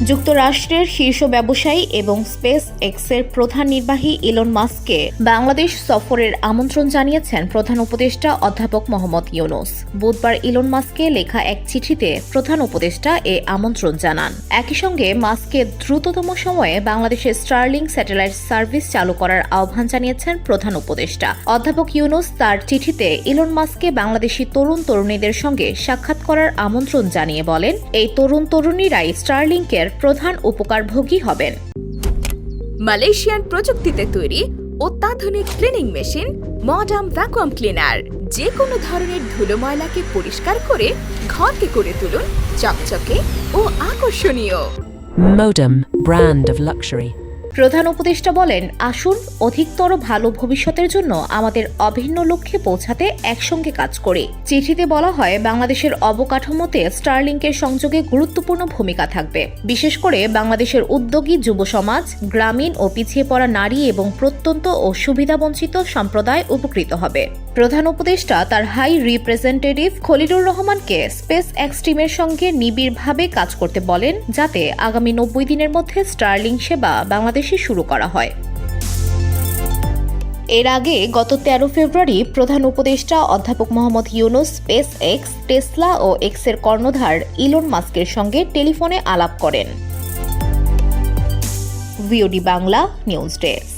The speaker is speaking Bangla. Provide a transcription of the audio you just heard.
যুক্তরাষ্ট্রের শীর্ষ ব্যবসায়ী এবং স্পেস এক্সের প্রধান নির্বাহী ইলন মাস্ককে বাংলাদেশ সফরের আমন্ত্রণ জানিয়েছেন প্রধান উপদেষ্টা অধ্যাপক মোহাম্মদ ইউনূস। বুধবার ইলন মাস্ককে লেখা এক চিঠিতে প্রধান উপদেষ্টা এ আমন্ত্রণ জানান। একই সঙ্গে মাস্ককে দ্রুততম সময়ে বাংলাদেশের স্টারলিংক স্যাটেলাইট সার্ভিস চালু করার আহ্বান জানিয়েছেন প্রধান উপদেষ্টা। অধ্যাপক ইউনূস তার চিঠিতে ইলন মাস্ককে বাংলাদেশি তরুণ তরুণীদের সঙ্গে সাক্ষাৎ করার আমন্ত্রণ জানিয়ে বলেন, এই তরুণ তরুণীরাই স্টারলিংকের প্রধান উপকারভোগী হবেন। মালয়েশিয়ান প্রযুক্তিতে তৈরি অত্যাধুনিক cleaning machine modern vacuum cleaner যে কোনো ধরনের ধুলো ময়লাকে পরিষ্কার করে ঘরকে করে তুলুন চকচকে ও আকর্ষণীয়। Modem, brand of luxury. প্রধান উপদেষ্টা বলেন, আসুন অধিকতর ভালো ভবিষ্যতের জন্য আমাদের অভিন্ন লক্ষ্যে পৌঁছাতে একসঙ্গে কাজ করি। চিঠিতে বলা হয়, বাংলাদেশের অবকাঠামোতে স্টারলিংকের সংযোগে গুরুত্বপূর্ণ ভূমিকা থাকবে। বিশেষ করে বাংলাদেশের উদ্যোগী যুব সমাজ, গ্রামীণ ও পিছিয়ে পড়া নারী এবং প্রত্যন্ত ও সুবিধাবঞ্চিত সম্প্রদায় উপকৃত হবে। প্রধান উপদেষ্টা তার হাই রিপ্রেজেন্টেটিভ খলিলুর রহমানকে স্পেস এক্স টিমের সঙ্গে নিবিড়ভাবে কাজ করতে বলেন, যাতে আগামী 90 দিনের মধ্যে স্টারলিংক সেবা বাংলাদেশে শুরু করা হয়। এর আগে গত 13 ফেব্রুয়ারি প্রধান উপদেষ্টা অধ্যাপক Mohammad Yunus space X, Tesla ও এক্সের কর্ণধার ইলন মাস্কের সঙ্গে টেলিফোনে আলাপ করেন। VOD Bangla news desk.